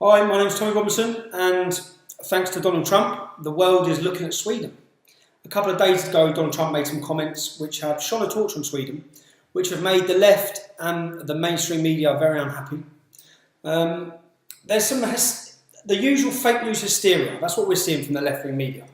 Hi, my name is Tommy Robinson, and thanks to Donald Trump, the world is looking at Sweden. A couple of days ago, Donald Trump made some comments which have shone a torch on Sweden, which have made the left and the mainstream media very unhappy. There's the usual fake news hysteria. That's what we're seeing from the left-wing media.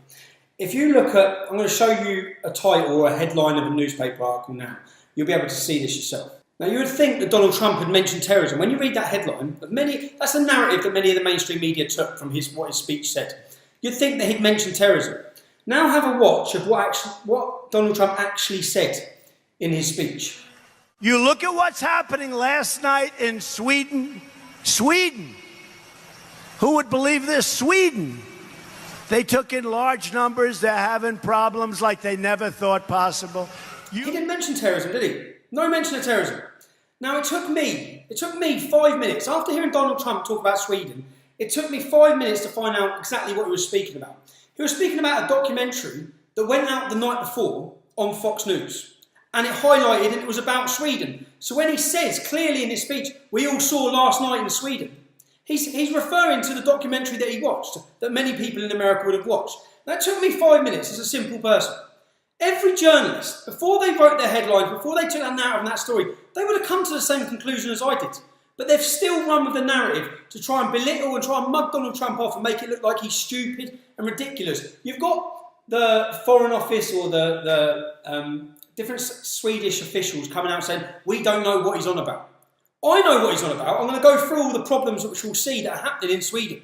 If you look at, I'm going to show you a title or a headline of a newspaper article now. You'll be able to see this yourself. Now, you would think that Donald Trump had mentioned terrorism. When you read that headline, that's the narrative that many of the mainstream media took from what his speech said. You'd think that he'd mentioned terrorism. Now have a watch of what Donald Trump actually said in his speech. You look at what's happening last night in Sweden. Sweden. Who would believe this? Sweden. They took in large numbers. They're having problems like they never thought possible. He didn't mention terrorism, did he? No mention of terrorism. Now, it took me 5 minutes. After hearing Donald Trump talk about Sweden, it took me 5 minutes to find out exactly what he was speaking about. He was speaking about a documentary that went out the night before on Fox News. And it highlighted, and it was about Sweden. So when he says clearly in his speech, we all saw last night in Sweden, he's referring to the documentary that he watched, that many people in America would have watched. That took me 5 minutes as a simple person. Every journalist, before they wrote their headlines, before they took that narrative and that story, they would have come to the same conclusion as I did. But they've still run with the narrative to try and belittle and try and mug Donald Trump off and make it look like he's stupid and ridiculous. You've got the Foreign Office or the different Swedish officials coming out saying, we don't know what he's on about. I know what he's on about. I'm going to go through all the problems which we'll see that are happening in Sweden.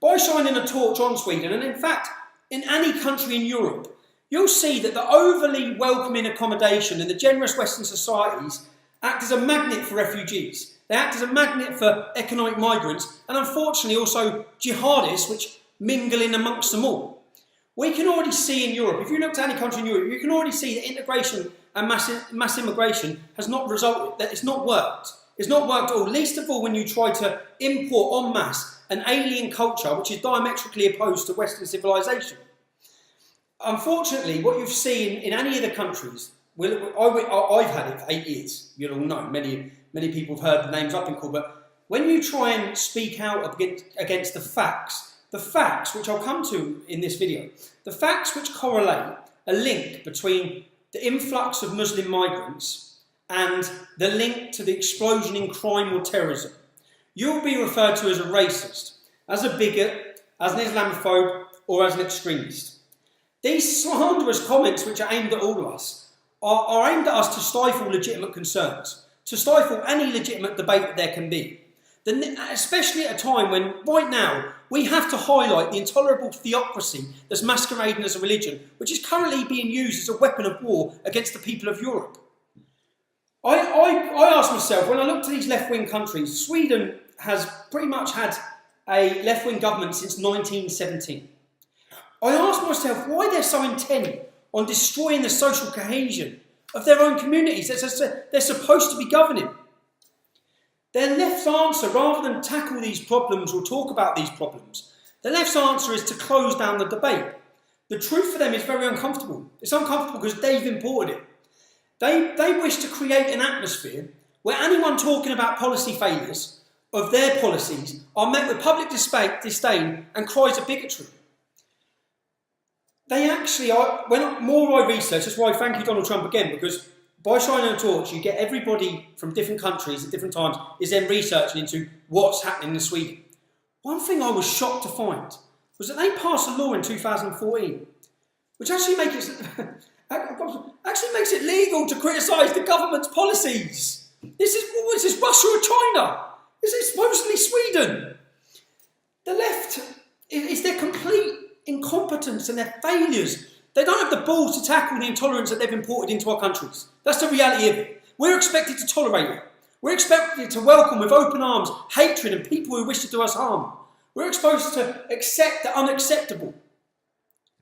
By shining a torch on Sweden, and in fact, in any country in Europe, you'll see that the overly welcoming accommodation in the generous Western societies act as a magnet for refugees. They act as a magnet for economic migrants and unfortunately also jihadists which mingle in amongst them all. We can already see in Europe, if you look at any country in Europe, you can already see that integration and mass immigration has not resulted, that it's not worked. It's not worked at all, least of all when you try to import en masse an alien culture which is diametrically opposed to Western civilization. Unfortunately, what you've seen in any of the countries, I've had it for 8 years, you'll all know, many people have heard the names I've been called, but when you try and speak out against the facts which I'll come to in this video, the facts which correlate a link between the influx of Muslim migrants and the link to the explosion in crime or terrorism, you'll be referred to as a racist, as a bigot, as an Islamophobe, or as an extremist. These slanderous comments, which are aimed at all of us, are aimed at us to stifle legitimate concerns, to stifle any legitimate debate that there can be. Especially at a time when, right now, we have to highlight the intolerable theocracy that's masquerading as a religion, which is currently being used as a weapon of war against the people of Europe. I ask myself, when I look to these left-wing countries, Sweden has pretty much had a left-wing government since 1917. I ask myself why they're so intent on destroying the social cohesion of their own communities that they're supposed to be governing. Their left's answer, rather than tackle these problems or talk about these problems, the left's answer is to close down the debate. The truth for them is very uncomfortable. It's uncomfortable because they've imported it. They wish to create an atmosphere where anyone talking about policy failures of their policies are met with public disdain and cries of bigotry. They actually are, when more I research, that's why I thank you Donald Trump again, because by shining a torch, you get everybody from different countries at different times is then researching into what's happening in Sweden. One thing I was shocked to find was that they passed a law in 2014, which actually makes it legal to criticise the government's policies. Is this Russia or China? Is it supposedly Sweden? The left is their complete incompetence and their failures. They don't have the balls to tackle the intolerance that they've imported into our countries. That's the reality of it. We're expected to tolerate it. We're expected to welcome with open arms hatred and people who wish to do us harm. We're exposed to accept the unacceptable.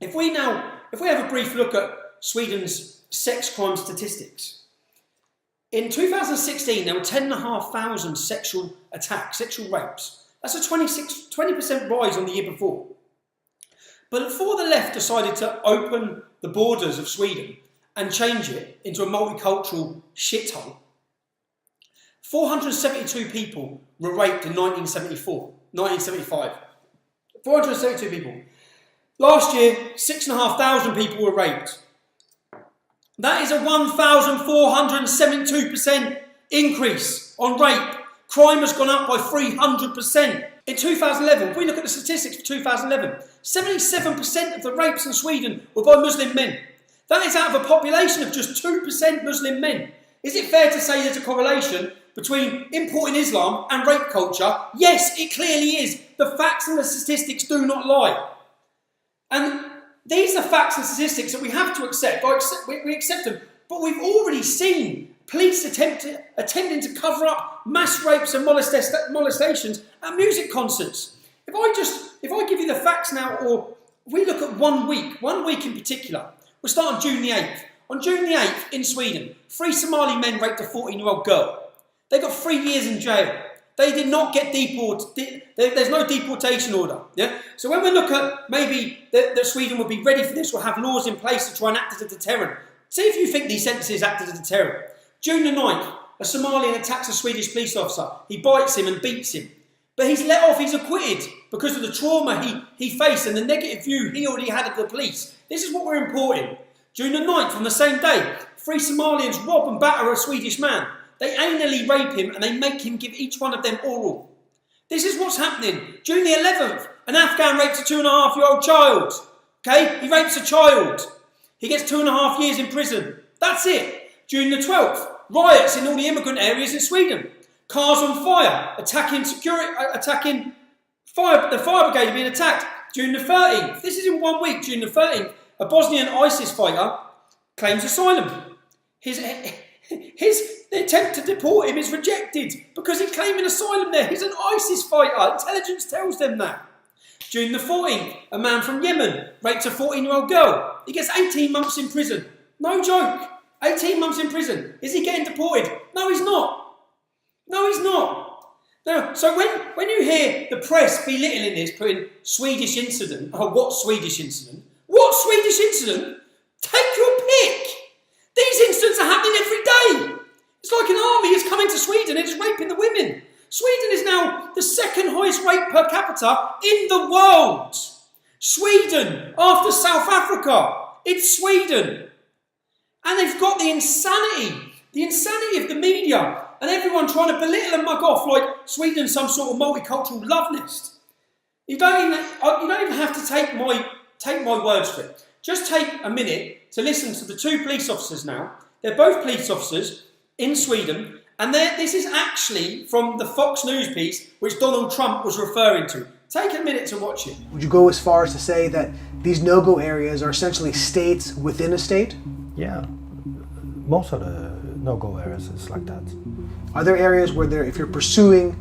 If we have a brief look at Sweden's sex crime statistics, in 2016 there were 10,500 sexual attacks, sexual rapes. That's a 20% rise on the year before. But before the left decided to open the borders of Sweden and change it into a multicultural shithole, 472 people were raped in 1974. 1975. 472 people. Last year, 6,500 people were raped. That is a 1,472% increase on rape. Crime has gone up by 300%. In 2011, if we look at the statistics for 2011, 77% of the rapes in Sweden were by Muslim men. That is out of a population of just 2% Muslim men. Is it fair to say there's a correlation between importing Islam and rape culture? Yes, it clearly is. The facts and the statistics do not lie. And these are facts and statistics that we have to accept. We accept them. But we've already seen police attempting to cover up mass rapes and molestations at music concerts. If I give you the facts now, or if we look at 1 week in particular, we'll start on June the 8th. On June the 8th in Sweden, 3 Somali men raped a 14-year-old girl. They got 3 years in jail. They did not get deported. There's no deportation order. Yeah. So when we look at maybe that Sweden would be ready for this, or have laws in place to try and act as a deterrent. See if you think these sentences act as a deterrent. June the 9th, a Somalian attacks a Swedish police officer. He bites him and beats him. But he's let off, he's acquitted because of the trauma he faced and the negative view he already had of the police. This is what we're importing. June the 9th, on the same day, 3 Somalians rob and batter a Swedish man. They anally rape him and they make him give each one of them oral. This is what's happening. June the 11th, an Afghan rapes a 2.5-year-old child. Okay, he rapes a child. He gets 2.5 years in prison. That's it. June the 12th, riots in all the immigrant areas in Sweden. Cars on fire, the fire brigade being attacked. June the 13th, this is in 1 week, June the 13th, a Bosnian ISIS fighter claims asylum. The attempt to deport him is rejected because he's claiming asylum there. He's an ISIS fighter. Intelligence tells them that. June the 14th, a man from Yemen rapes a 14-year-old girl. He gets 18 months in prison. No joke. 18 months in prison. Is he getting deported? No, he's not. No, he's not. Now, so when you hear the press belittling this, putting Swedish incident, what Swedish incident? What Swedish incident? Take your pick. These incidents are happening every day. It's like an army is coming to Sweden and is raping the women. Sweden is now the second highest rate per capita in the world. Sweden, after South Africa. It's Sweden. And they've got the insanity of the media and everyone trying to belittle and mug off like Sweden's some sort of multicultural love nest. You don't even have to take my words for it. Just take a minute to listen to the 2 police officers now. They're both police officers in Sweden, and this is actually from the Fox News piece which Donald Trump was referring to. Take a minute to watch it. Would you go as far as to say that these no-go areas are essentially states within a state? Yeah, most of the no-go areas is like that. Are there areas where if you're pursuing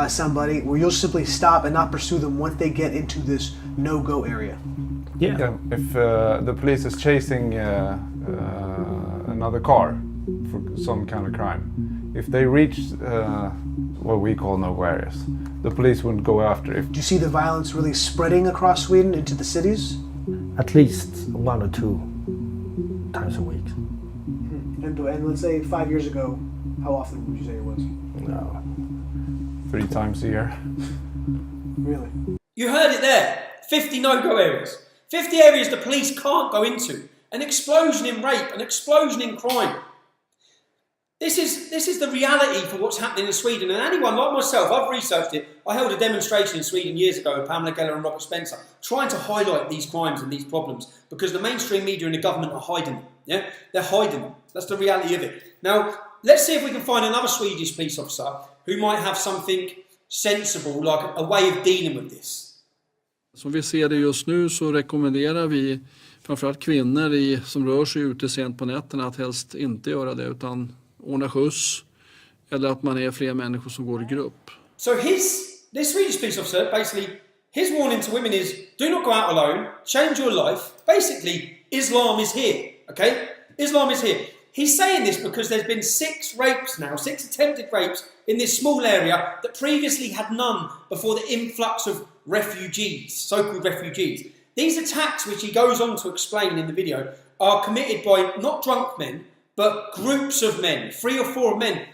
somebody, where you'll simply stop and not pursue them once they get into this no-go area? Yeah. If the police is chasing another car for some kind of crime, if they reach what we call no-go areas, the police wouldn't go after it. Do you see the violence really spreading across Sweden into the cities? At least 1 or 2 times a week. And let's say 5 years ago, how often would you say it was? No. 3 times a year. Really? You heard it there. 50 no-go areas. 50 areas the police can't go into. An explosion in rape, an explosion in crime. This is the reality for what's happening in Sweden. And anyone like myself, I've researched it. I held a demonstration in Sweden years ago with Pamela Geller and Robert Spencer, trying to highlight these crimes and these problems because the mainstream media and the government are hiding them. Yeah, they're hiding them. That's the reality of it. Now, let's see if we can find another Swedish police officer who might have something sensible, like a way of dealing with this. Som vi ser det just nu så rekommenderar vi framförallt kvinnor som rör sig ute sent på nätterna att helst inte göra det utan ordna skjuts eller att man är fler människor som går i grupp. So this Swedish police officer, basically, his warning to women is, do not go out alone, change your life. Basically, Islam is here, okay? Islam is here. He's saying this because there's been 6 rapes now, 6 attempted rapes in this small area that previously had none before the influx of refugees, so-called refugees. These attacks, which he goes on to explain in the video, are committed by not drunk men, but groups of men, 3 or 4 men.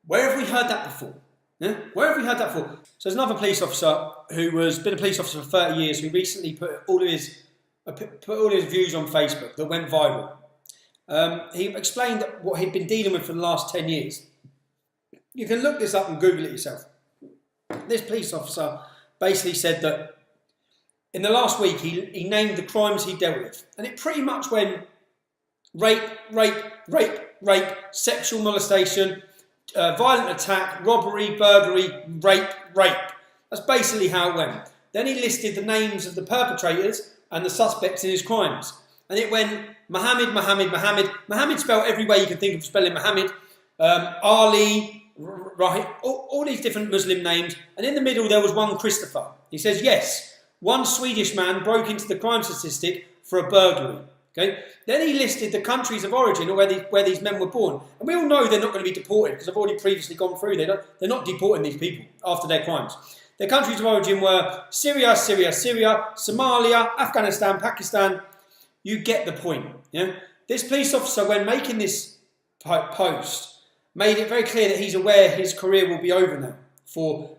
Where have we heard that before? Yeah? Where have we heard that for? So there's another police officer who has been a police officer for 30 years who recently put all of his views on Facebook that went viral. He explained what he'd been dealing with for the last 10 years. You can look this up and Google it yourself. This police officer basically said that in the last week he named the crimes he dealt with. And it pretty much went rape, sexual molestation, violent attack, robbery, burglary, rape. That's basically how it went. Then he listed the names of the perpetrators and the suspects in his crimes. And it went Mohammed spelled every way you can think of spelling Mohammed, Ali, right, all these different Muslim names. And in the middle there was one Christopher. He says, yes, one Swedish man broke into the crime statistic for a burglary. Okay. Then he listed the countries of origin or where these men were born. And we all know they're not going to be deported because I've already previously gone through. They're not deporting these people after their crimes. Their countries of origin were Syria, Somalia, Afghanistan, Pakistan. You get the point. Yeah? This police officer, when making this post, made it very clear that he's aware his career will be over now for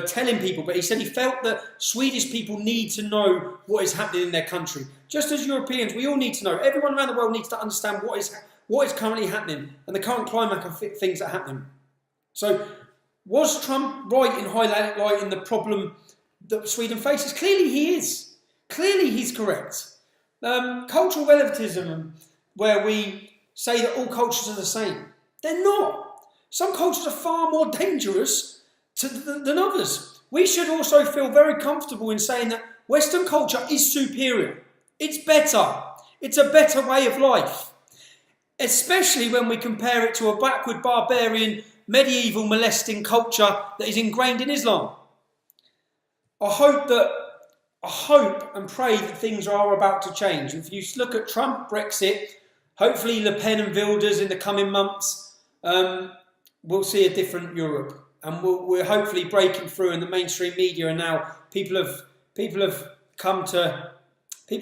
telling people. But he said he felt that Swedish people need to know what is happening in their country. Just as Europeans, we all need to know. Everyone around the world needs to understand what is currently happening and the current climate of things that are happening. So, was Trump right in highlighting the problem that Sweden faces? Clearly he is. Clearly he's correct. Cultural relativism, where we say that all cultures are the same. They're not. Some cultures are far more dangerous than others. We should also feel very comfortable in saying that Western culture is superior. It's better. It's a better way of life. Especially when we compare it to a backward, barbarian, medieval, molesting culture that is ingrained in Islam. I hope and pray that things are about to change. If you look at Trump, Brexit, hopefully Le Pen and Wilders in the coming months, we'll see a different Europe. And we're hopefully breaking through in the mainstream media, and now people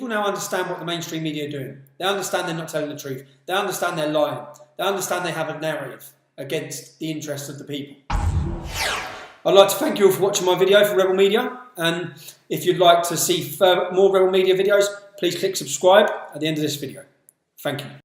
now understand what the mainstream media are doing. They understand they're not telling the truth. They understand they're lying. They understand they have a narrative against the interests of the people. I'd like to thank you all for watching my video for Rebel Media, and if you'd like to see more Rebel Media videos, please click subscribe at the end of this video. Thank you.